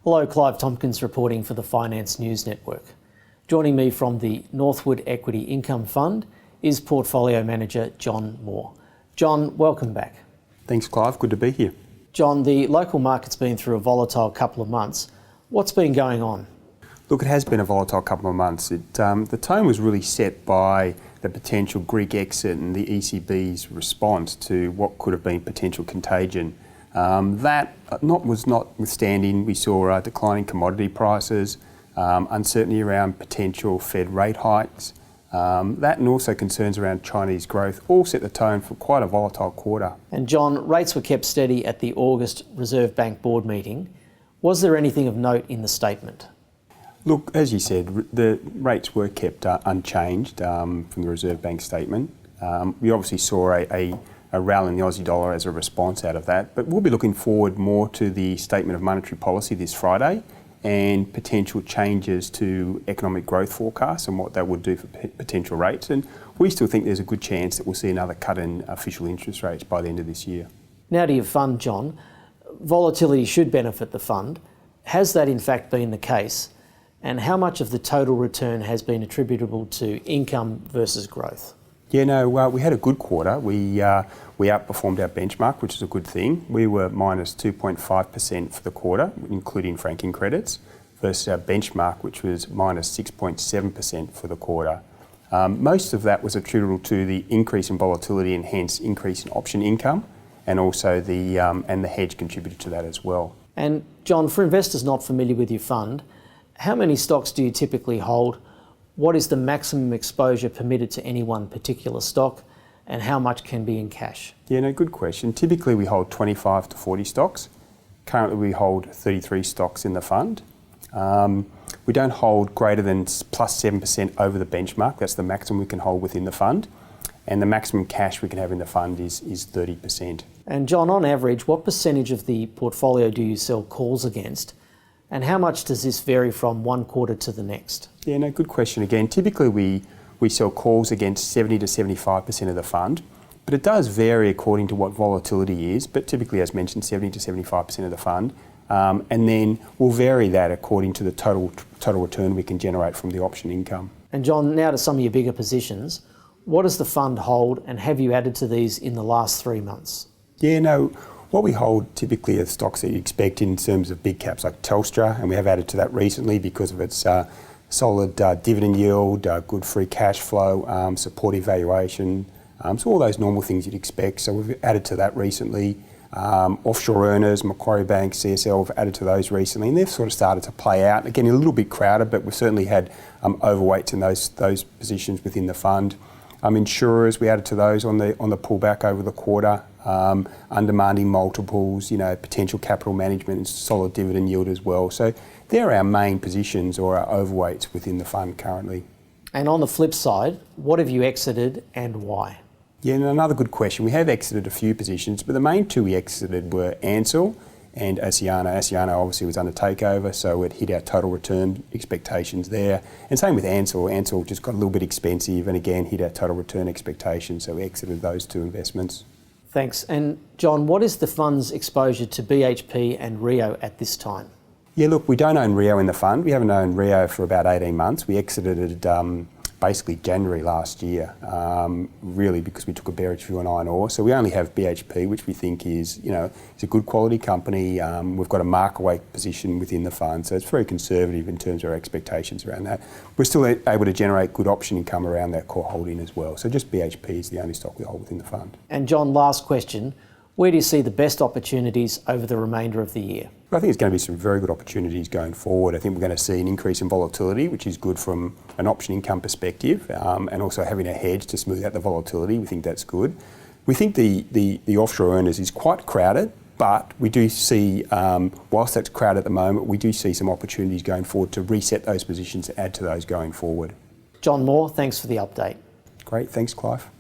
Hello, Clive Tompkins reporting for the Finance News Network. Joining me from the Northward Equity Income Fund is Portfolio Manager John Moore. John, welcome back. Thanks, Clive. Good to be here. John, the local market's been through a volatile couple of months. What's been going on? Look, it has been a volatile couple of months. The tone was really set by the potential Greek exit and the ECB's response to what could have been potential contagion. Notwithstanding, we saw declining commodity prices, uncertainty around potential Fed rate hikes, that and also concerns around Chinese growth all set the tone for quite a volatile quarter. And John, rates were kept steady at the August Reserve Bank board meeting. Was there anything of note in the statement? Look, as you said, the rates were kept unchanged from the Reserve Bank statement. We obviously saw a rally in the Aussie dollar as a response out of that, but we'll be looking forward more to the statement of monetary policy this Friday and potential changes to economic growth forecasts and what that would do for potential rates. And we still think there's a good chance that we'll see another cut in official interest rates by the end of this year. Now to your fund, John. Volatility should benefit the fund. Has that in fact been the case? And how much of the total return has been attributable to income versus growth? Yeah, no, we had a good quarter. We outperformed our benchmark, which is a good thing. We were minus 2.5% for the quarter, including franking credits, versus our benchmark, which was minus 6.7% for the quarter. Most of that was attributable to the increase in volatility and hence increase in option income, and also the hedge contributed to that as well. And John, for investors not familiar with your fund, how many stocks do you typically hold? What is the maximum exposure permitted to any one particular stock, and how much can be in cash? Yeah, no, good question. Typically we hold 25 to 40 stocks. Currently we hold 33 stocks in the fund. We don't hold greater than plus 7% over the benchmark. That's the maximum we can hold within the fund. And the maximum cash we can have in the fund is 30%. And John, on average, what percentage of the portfolio do you sell calls against? And how much does this vary from one quarter to the next? Yeah, no, good question again. Typically we sell calls against 70 to 75% of the fund, but it does vary according to what volatility is, but typically, as mentioned, 70 to 75% of the fund. And then we'll vary that according to the total return we can generate from the option income. And John, now to some of your bigger positions. What does the fund hold, and have you added to these in the last 3 months? Yeah, no, what we hold typically are stocks that you expect in terms of big caps like Telstra, and we have added to that recently because of its solid dividend yield, good free cash flow, supportive valuation, so all those normal things you'd expect. So we've added to that recently. Offshore earners, Macquarie Bank, CSL, have added to those recently, and they've sort of started to play out. Again, a little bit crowded, but we've certainly had overweights in those positions within the fund. Insurers, we added to those on the pullback over the quarter. Undemanding multiples, potential capital management and solid dividend yield as well. So they're our main positions or our overweights within the fund currently. And on the flip side, what have you exited and why? Yeah, and another good question. We have exited a few positions, but the main two we exited were Ansell and Oceania. Oceania obviously was under takeover, so it hit our total return expectations there. And same with Ansell. Ansell just got a little bit expensive and again hit our total return expectations, so we exited those two investments. Thanks. And John, what is the fund's exposure to BHP and Rio at this time? Yeah, look, we don't own Rio in the fund. We haven't owned Rio for about 18 months. We exited it basically January last year, really because we took a bearish view on iron ore. So we only have BHP, which we think is, it's a good quality company. We've got a market weight position within the fund, so it's very conservative in terms of our expectations around that. We're still able to generate good option income around that core holding as well. So just BHP is the only stock we hold within the fund. And John, last question. Where do you see the best opportunities over the remainder of the year? I think it's going to be some very good opportunities going forward. I think we're going to see an increase in volatility, which is good from an option income perspective, and also having a hedge to smooth out the volatility. We think that's good. We think the offshore earners is quite crowded, but we do see, whilst that's crowded at the moment, we do see some opportunities going forward to reset those positions and add to those going forward. John Moore, thanks for the update. Great, thanks Clive.